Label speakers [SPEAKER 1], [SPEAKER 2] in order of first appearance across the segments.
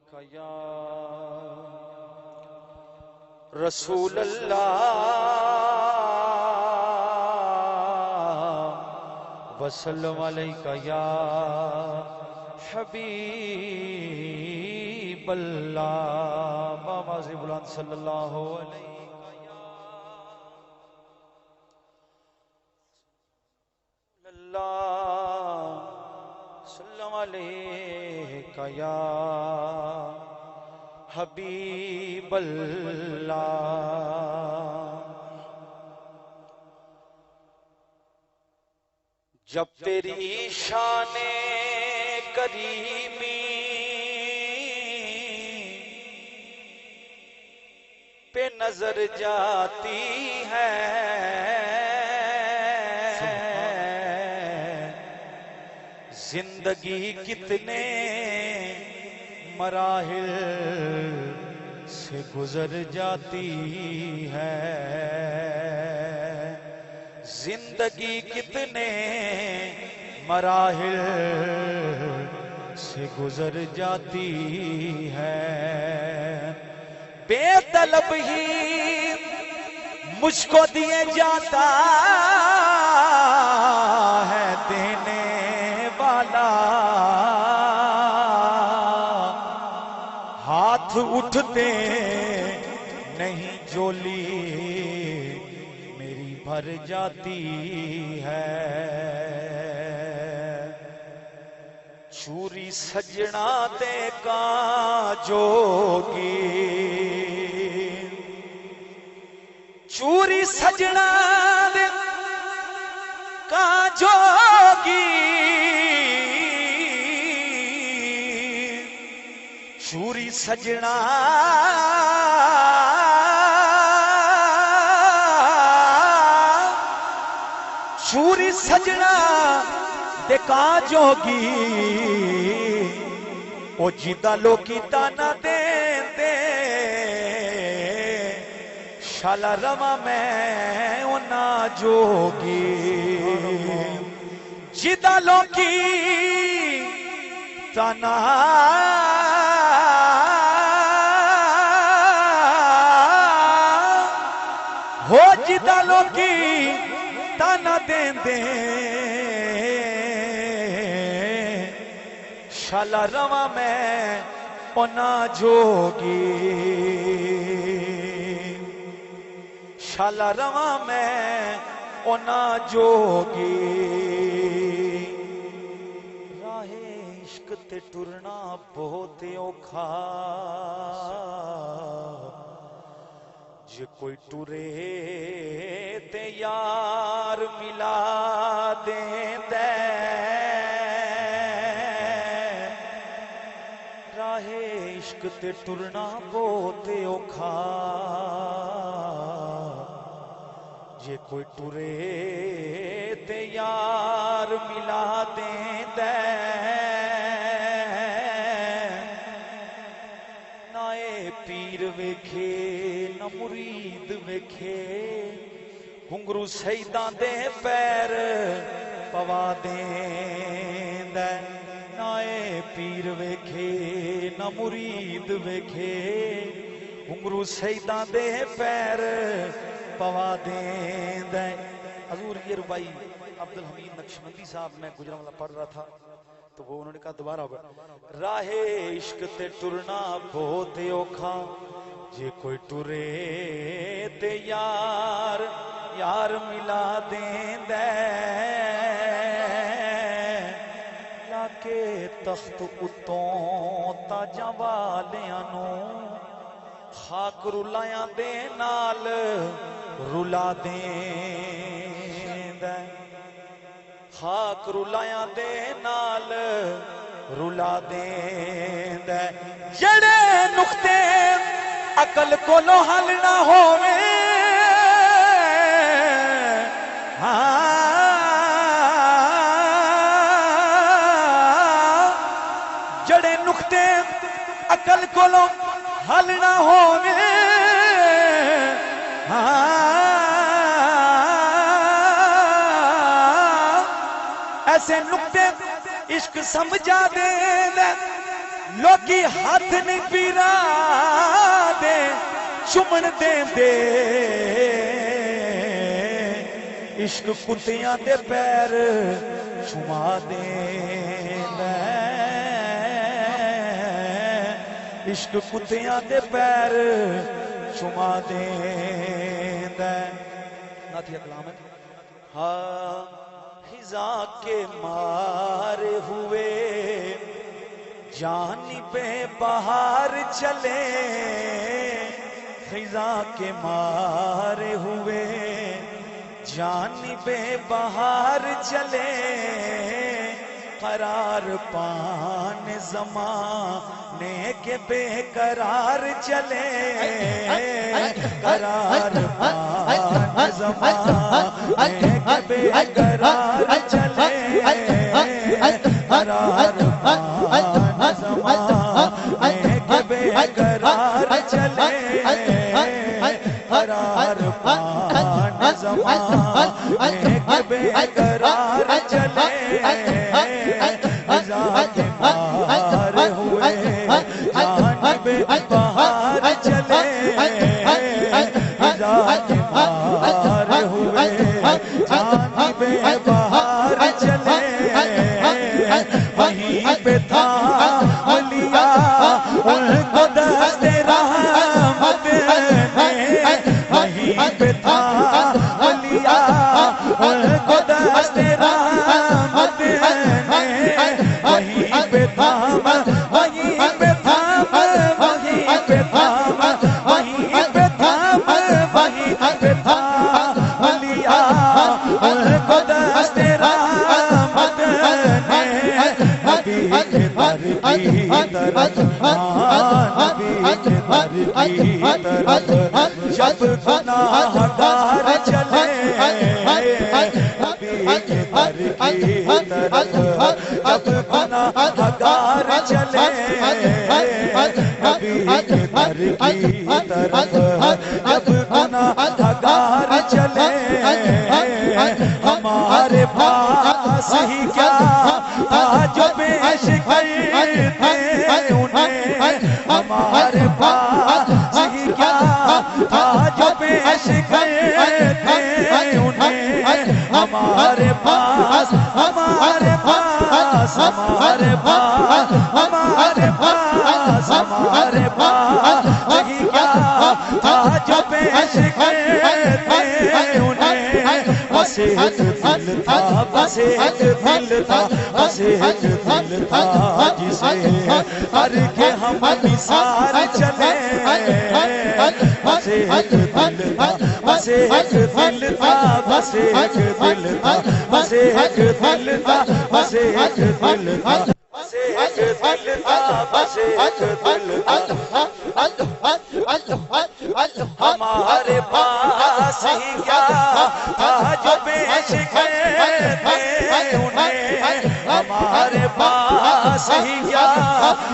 [SPEAKER 1] علیک یا رسول اللہ وسلم علیک یا حبیب اللہ بابا سے بلند صلی اللہ علیہ سلم علیک یا حبیب اللہ جب تیری شان کریمی پہ نظر جاتی ہے زندگی کتنے مراحل سے گزر جاتی ہے زندگی کتنے مراحل سے گزر جاتی ہے بے طلب ہی مجھ کو دیے جاتا ہے دینے والا ہاتھ اٹھتے نہیں جولی میری بھر جاتی ہے چوری سجنا تے کا جوگی چوری سجنا دے کا جوگی چوری سجنا چوری سجنا دیکھا جوگی او جیدہ لوکی تانا دین دے شالا رما میں اونا جوگی جیدہ لوکی تانا ہو جیدہ لوکی تانا دین دے شالا روا میں اونا جوگی شالا روا میں اونا جوگی راہ عشق تے ٹرنا بہت اوکھا جے کوئی ٹرے تے یار ملا دیں دے راہ عشق تے ٹرنا بہت اوکھا جے کوئی ٹرے تے یار ملا دیں دے نائے پیر ویکھے نہ مرید ویکھے ہنگرو سیداں دے پیر پوا دیں دے نائے پیر ویکھے نہ مرید ویکھے ہنگرو سیداں دے پیر پوا دیں دے حضور یہ ربائی عبدالحمید نقشبندی صاحب میں گجرانوالہ پڑھ رہا تھا تو وہ انہوں نے کہا دوبارہ ہوگا راہ عشق تے ٹرنا بہت اوکھا جے کوئی ٹرے تے یار یار ملا دیں دے لاکے تخت اتوں تاجاں والیاں نو خاک رلایاں دے نال رلا دیں دے خاک رلایاں دے نال رلا دیں دے جڑے نقطے عقل کو لو حل نہ ہووے جڑے نقطے عقل کو لو حل نہ ہووے ایسے نقطے عشق سمجھا دے لوکی ہاتھ نہیں پیرا دے چمن دے دے عشق کتیاں دے پیر چما دے عشق کتیاں دے پیر چما دے ناتھی اکلام ہے ہاں خزاں کے مارے ہوئے جانب بہار چلے خزاں کے مارے ہوئے جانب بہار چلے قرار پان زمانے کے بے قرار چلے قرار پان زمانے کے بے قرار چلے قرار پان زمانے کے بے قرار چلے قرار پان زمانے کے بے قرار چلے بہار چلے جانب بہار چلے وہیں پہ تھا لیا ان کو دست رحمت نے وہیں پہ تھا لیا ان کو دست رحمت نے وہیں پہ تھا جب گناہ گار چلے جب گناہ گار چلے نبی کے در کی طرف جب گناہ گار چلے ہمارے پاس ہی کیا تھا جو پیش کرتے انہیں ہمارے پاس ہی کیا تھا جو پیش کرتے انہیں ہمارے پاس ہمارے پاس ہمارے پاس ہمارے پاس ہمارے پاس ہی کیا تھا جو پیش کرتے انہیں بس ایک دل تھا بس ایک دل تھا بس ایک دل تھا جسے کر کے ہم نثار چلے بس ایک دل تھا بس ایک دل تھا بس ایک دل تھا بس ایک دل تھا بس ایک دل تھا بس ایک دل تھا بس ایک دل تھا ہمارے پاس ہی کیا تھا جو پیش کرتے انہیں ہمارے پاس ہی کیا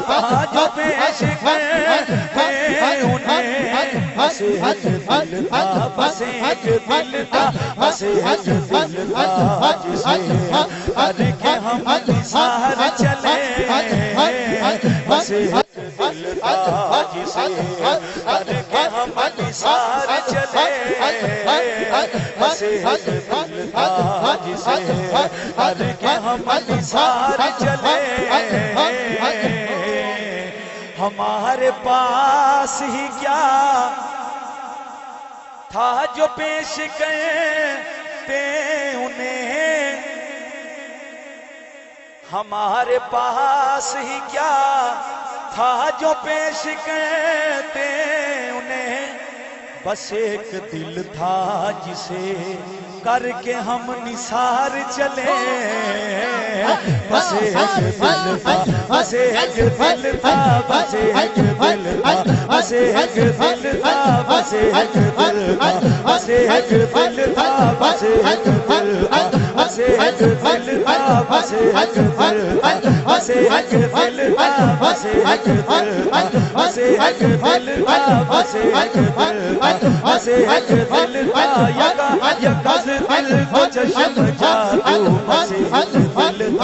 [SPEAKER 1] تھا جو پیش کرتے انہیں بس ایک دل تھا بس ایک دل تھا بس ایک دل تھا جسے کر کے ہم نثار چلے بس ایک دل تھا جسے کر کے ہم نثار چلے بس ایک دل تھا جسے کر کے ہم نثار چلے ہمارے پاس ہی کیا تھا جو پیش کرتے انہیں ہمارے پاس ہی کیا تھا جو پیش کرتے انہیں بس ایک دل تھا جسے کر کے ہم نثار چلے بس ایک دل تھا بس ایک دل تھا بس ایک دل تھا بس ایک دل تھا بس ایک دل تھا بس ایک دل تھا بس ایک دل تھا بس ایک دل تھا بس ایک دل تھا بس ایک دل تھا بس ایک دل تھا بس ایک دل تھا بس ایک دل تھا بس ایک دل تھا یکا دل کو چشم جادو بس ایک دل تھا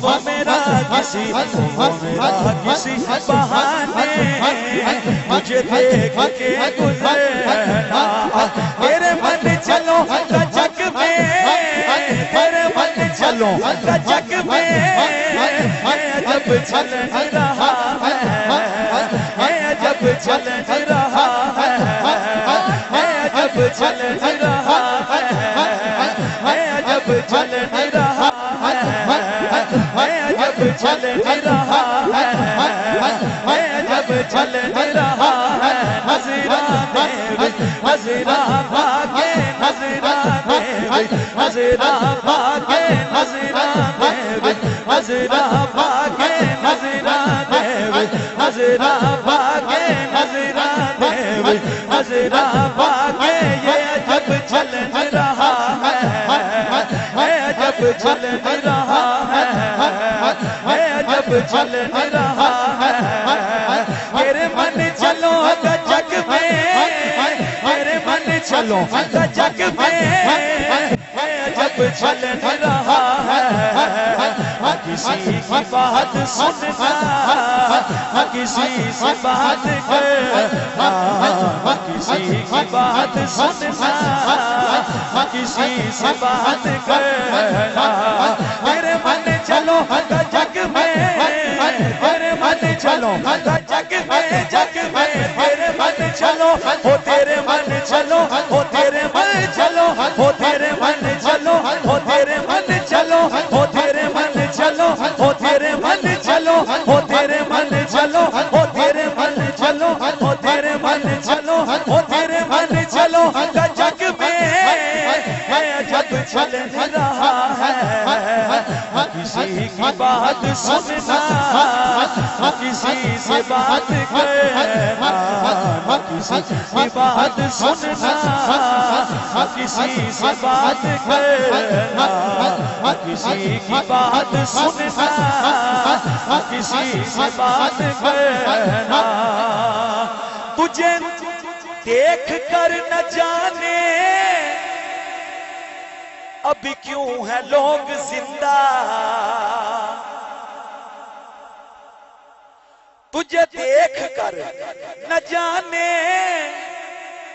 [SPEAKER 1] وہ میرا کسی بہانے مجھے دیکھ کے گزرنا تیرے من چلو رجک میں تیرے من چلو رجک میں جب چل رہا ہے جب چل رہا ہے جب چل رہا ہے جب چل رہا ہے جب چل رہا ہے جب چل رہا ہے نظرہ بھاگے نظرہ بھاگے نظرہ بھاگے نظرہ بھاگے نظرہ بھاگے یہ جب چل رہا ہے جب چل رہا ہے جب چل رہا ہے میرے من چلو جگ میں میرے من چلو جگ میں جب چل رہا ہے کسی کی بات سننا کسی سے بات کرنا کسی کی بات سننا کسی سے بات کرنا میرے من چلو جگ میں میرے من چلو جگ میں تیرے من چلو ہو تیرے من چلو ہو تیرے من چلو ہو تیرے من چلو ہو تیرے من چلو ہو تیرے من چلو ہو تیرے من چلو ہو تیرے من چلو ہو تیرے من چلو ہو تیرے من چلو ہو تیرے من چلو جگ میں جب چل رہا ہے کسی کی بات سننا کسی سے بات کرنا کسی کی بات سننا کسی سے بات کرنا کسی کی بات سننا کسی سے بات کرنا تجھے دیکھ کر نہ جانے اب کیوں ہے لوگ زندہ تجھے دیکھ کر نہ جانے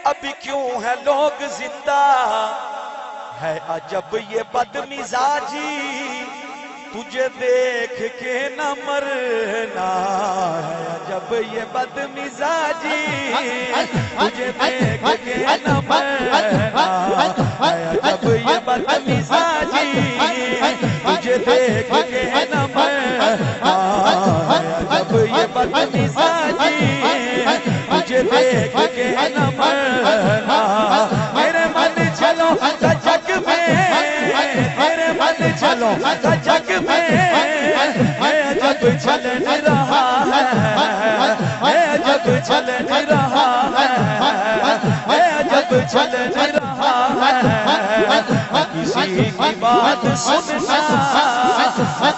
[SPEAKER 1] اب کیوں ہے لوگ زندہ ہے عجب یہ بدمزاجی تجھے دیکھ کے نہ مرنا ہے عجب یہ بدمزاجی تجھے دیکھ کے نہ مرنا ہے عجب یہ بدمزاجی تجھے دیکھ کے نہ مرنا ہے عجب یہ بدمزاجی تجھے دیکھ کے نہ مرنا میرے من چلو جگ میں میرے من چلو جگ میں جب چل رہا ہے جب چل رہا ہے جب چل رہا ہے کسی کی بات سننا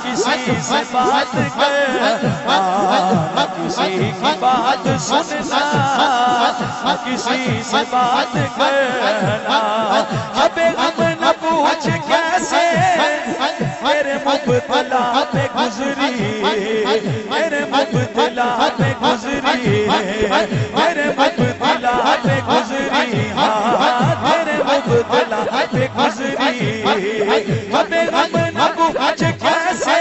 [SPEAKER 1] کسی سے بات کرنا کسی کی بات سننا کسی سے بات کرنا اب غم نہ پوچھ کیسے میرے مبتلا پہ گزری میرے مبتلا پہ گزری میرے مبتلا پہ گزری میرے مبتلا پہ گزری اب غم نہ پوچھ کیسے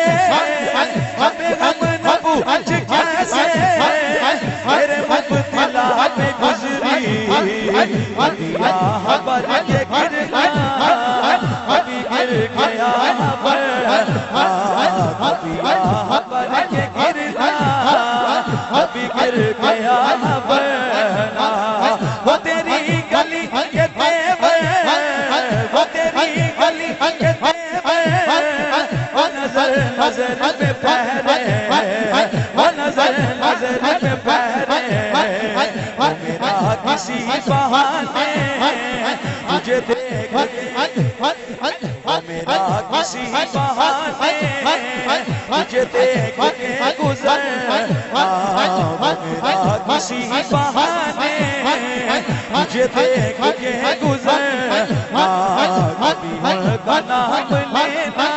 [SPEAKER 1] اب غم نہ پوچھ کیسے میرے مبتلا پہ گزری بر کے گر ابھی گر گیا بر کے گر ابھی گر گیا برنا وہ تیری گلی کے دیور وہ تیری گلی کے دیور وہ نظر نظر پہ پہرے وہ نظر نظر پہ پہرے وہ میرا کسی بہانے تجھے دیکھ میرا کسی بہانے تجھے دیکھ کے گزرنا میرا کسی بہانے تجھے دیکھ کے گزرنا کبھی کا نام لینا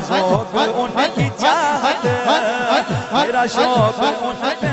[SPEAKER 1] ذوق ان کی چاہت، میرا شوق ان پہ